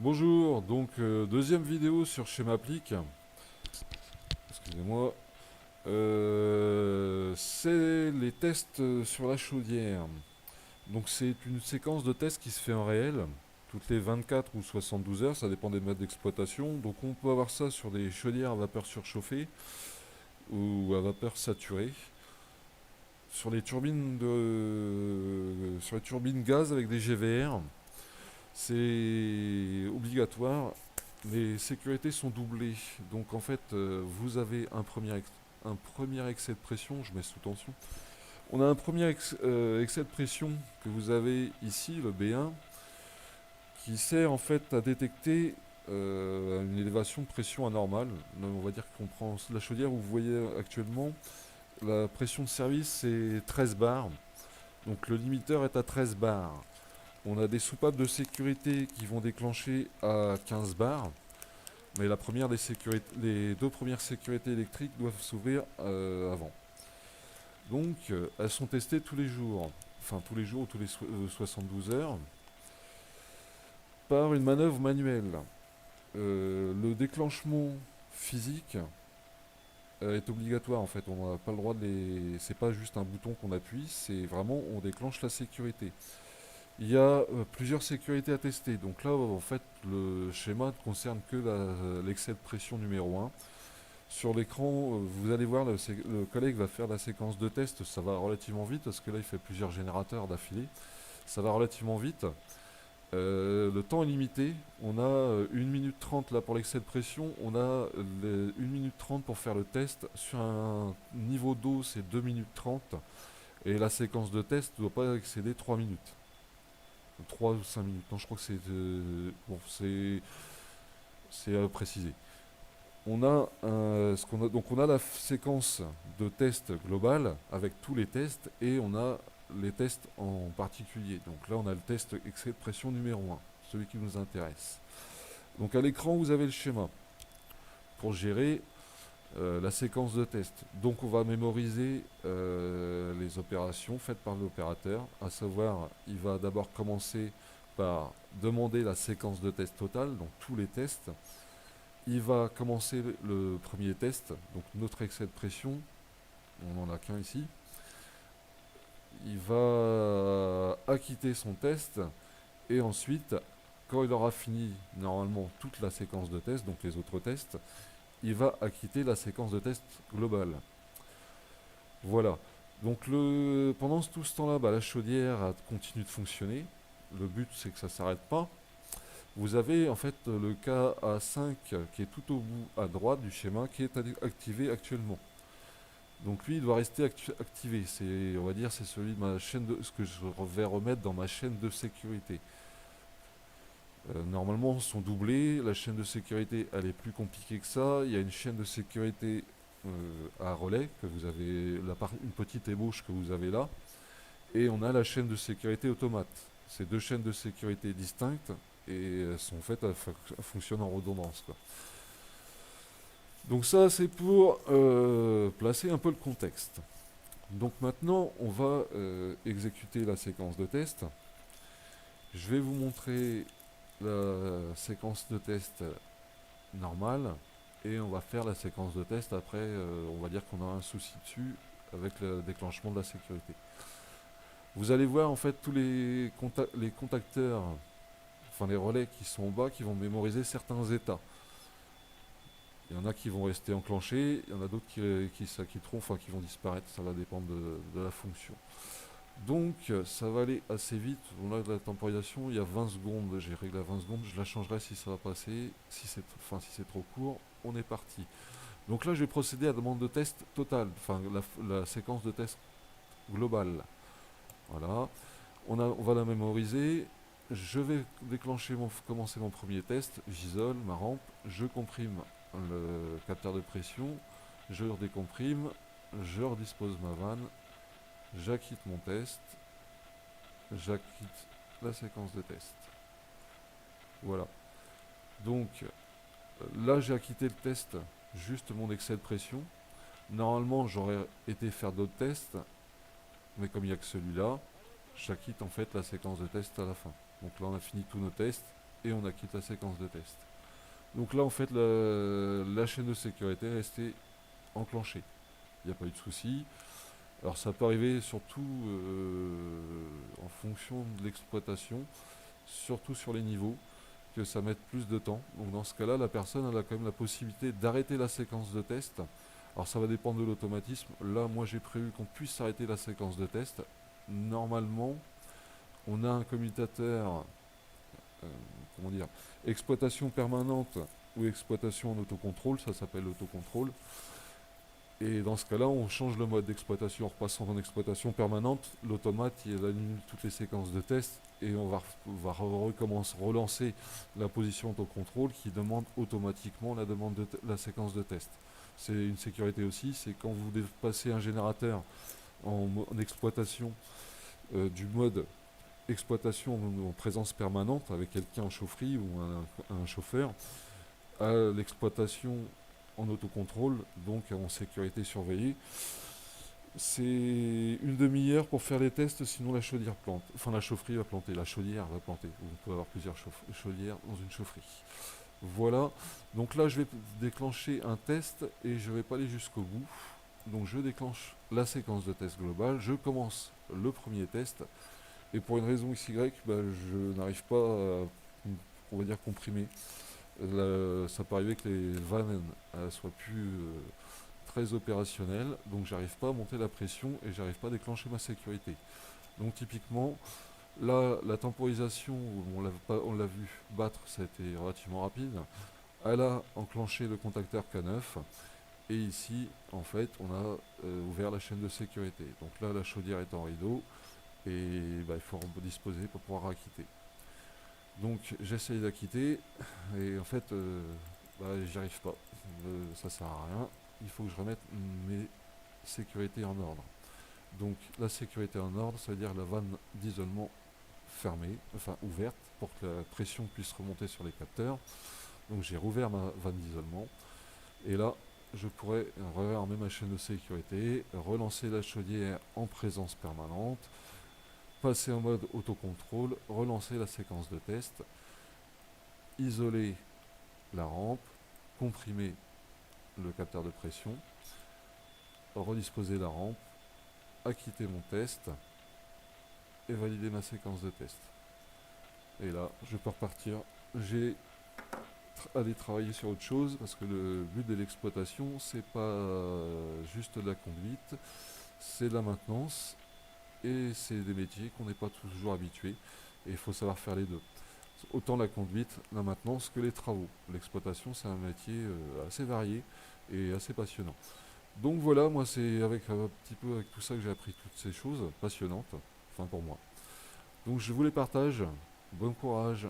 Bonjour, donc deuxième vidéo sur Schémaplique. Excusez-moi. C'est les tests sur la chaudière. Donc c'est une séquence de tests qui se fait en réel, toutes les 24 ou 72 heures, ça dépend des modes d'exploitation. Donc on peut avoir ça sur des chaudières à vapeur surchauffée ou à vapeur saturée. Sur les turbines gaz avec des GVR, c'est obligatoire. Les sécurités sont doublées. Donc en fait, vous avez un premier excès de pression, je mets sous tension. On a un premier excès de pression que vous avez ici, le B1, qui sert en fait à détecter une élévation de pression anormale. Là, on va dire qu'on prend la chaudière où vous voyez actuellement, la pression de service c'est 13 bars. Donc le limiteur est à 13 bars. On a des soupapes de sécurité qui vont déclencher à 15 bars. Mais les deux premières sécurités électriques doivent s'ouvrir avant. Donc, elles sont testées tous les jours, enfin tous les jours ou tous les 72 heures, par une manœuvre manuelle. Le déclenchement physique est obligatoire en fait. On n'a pas le droit de les. C'est pas juste un bouton qu'on appuie, c'est vraiment on déclenche la sécurité. Il y a plusieurs sécurités à tester. Donc là, en fait, le schéma ne concerne que l'excès de pression numéro 1. Sur l'écran, vous allez voir, le collègue va faire la séquence de test. Ça va relativement vite parce que là, il fait plusieurs générateurs d'affilée. Ça va relativement vite. Le temps est limité. On a 1 minute 30 là pour l'excès de pression. On a 1 minute 30 pour faire le test. Sur un niveau d'eau, c'est 2 minutes 30. Et la séquence de test ne doit pas excéder 3 minutes. 3 ou 5 minutes. Non, je crois que c'est. Bon, c'est précisé. Donc on a la séquence de tests globale avec tous les tests et on a les tests en particulier. Donc là on a le test excès de pression numéro 1, celui qui nous intéresse. Donc à l'écran vous avez le schéma pour gérer la séquence de test. Donc on va mémoriser les opérations faites par l'opérateur, à savoir il va d'abord commencer par demander la séquence de test totale, donc tous les tests. Il va commencer le premier test, donc notre excès de pression, on n'en a qu'un ici. Il va acquitter son test et ensuite, quand il aura fini normalement toute la séquence de test, donc les autres tests, il va acquitter la séquence de test globale. Voilà. Donc pendant tout ce temps-là, la chaudière continue de fonctionner. Le but c'est que ça ne s'arrête pas. Vous avez en fait le KA5 qui est tout au bout à droite du schéma qui est activé actuellement. Donc lui il doit rester activé. On va dire c'est celui de ma chaîne de ce que je vais remettre dans ma chaîne de sécurité. Normalement sont doublés. La chaîne de sécurité elle est plus compliquée que ça. Il y a une chaîne de sécurité à relais que vous avez une petite ébauche que vous avez là. Et on a la chaîne de sécurité automate. C'est deux chaînes de sécurité distinctes et elles sont faites à fonctionner en redondance, quoi. Donc ça c'est pour placer un peu le contexte. Donc maintenant on va exécuter la séquence de test. Je vais vous montrer la séquence de test normale et on va faire la séquence de test après. On va dire qu'on a un souci dessus avec le déclenchement de la sécurité. Vous allez voir en fait tous les contacteurs, enfin les relais qui sont en bas, qui vont mémoriser certains états. Il y en a qui vont rester enclenchés, il y en a d'autres qui s'acquitteront, enfin qui vont disparaître, ça va dépendre de la fonction. Donc ça va aller assez vite. On a de la temporisation, il y a 20 secondes, j'ai réglé à 20 secondes, je la changerai si ça va passer, si c'est trop court, on est parti. Donc là je vais procéder à la demande de test totale, enfin la séquence de test globale. Voilà, on va la mémoriser. Je vais commencer mon premier test. J'isole ma rampe, je comprime le capteur de pression, je redécomprime, je redispose ma vanne, j'acquitte mon test, j'acquitte la séquence de test. Voilà. Donc là j'ai acquitté le test, juste mon excès de pression. Normalement j'aurais été faire d'autres tests, mais comme il n'y a que celui-là, j'acquitte en fait la séquence de test à la fin. Donc là on a fini tous nos tests et on acquitte la séquence de test. Donc là, en fait, la chaîne de sécurité est restée enclenchée. Il n'y a pas eu de souci. Alors ça peut arriver surtout en fonction de l'exploitation, surtout sur les niveaux, que ça mette plus de temps. Donc dans ce cas-là, la personne elle a quand même la possibilité d'arrêter la séquence de test. Alors ça va dépendre de l'automatisme. Là, moi j'ai prévu qu'on puisse arrêter la séquence de test. Normalement, on a un commutateur, euh, comment dire, exploitation permanente ou exploitation en autocontrôle, ça s'appelle autocontrôle. Et dans ce cas-là, on change le mode d'exploitation en repassant en exploitation permanente. L'automate, il annule toutes les séquences de test et on va relancer la position autocontrôle qui demande automatiquement la séquence de test. C'est une sécurité aussi, c'est quand vous passez un générateur en exploitation du mode exploitation en présence permanente avec quelqu'un en chaufferie ou un chauffeur à l'exploitation en autocontrôle, donc en sécurité surveillée. C'est une demi-heure pour faire les tests, sinon la chaudière plante. Enfin, la chaufferie va planter, la chaudière va planter. On peut avoir plusieurs chaudières dans une chaufferie. Voilà. Donc là, je vais déclencher un test et je ne vais pas aller jusqu'au bout. Donc je déclenche la séquence de test globale. Je commence le premier test. Et pour une raison XY, bah, je n'arrive pas à, on va dire, comprimer. Là, ça peut arriver que les vannes soient plus très opérationnelles, donc j'arrive pas à monter la pression et j'arrive pas à déclencher ma sécurité. Donc typiquement, là, la temporisation, on l'a vu battre, ça a été relativement rapide. Elle a enclenché le contacteur K9 et ici, en fait, on a ouvert la chaîne de sécurité. Donc là, la chaudière est en rideau et bah, il faut disposer pour pouvoir acquitter. Donc j'essaye d'acquitter et en fait bah, j'y arrive pas. Ça sert à rien. Il faut que je remette mes sécurités en ordre. Donc la sécurité en ordre, ça veut dire la vanne d'isolement fermée, enfin ouverte, pour que la pression puisse remonter sur les capteurs. Donc j'ai rouvert ma vanne d'isolement. Et là, je pourrais réarmer ma chaîne de sécurité, relancer la chaudière en présence permanente, passer en mode autocontrôle, relancer la séquence de test, isoler la rampe, comprimer le capteur de pression, redisposer la rampe, acquitter mon test et valider ma séquence de test. Et là, je peux repartir. J'ai aller travailler sur autre chose parce que le but de l'exploitation, c'est pas juste de la conduite, c'est de la maintenance et c'est des métiers qu'on n'est pas toujours habitué et il faut savoir faire les deux. Autant la conduite, la maintenance que les travaux. L'exploitation, c'est un métier assez varié et assez passionnant. Donc voilà, moi c'est avec un petit peu avec tout ça que j'ai appris toutes ces choses passionnantes, enfin pour moi. Donc je vous les partage. Bon courage.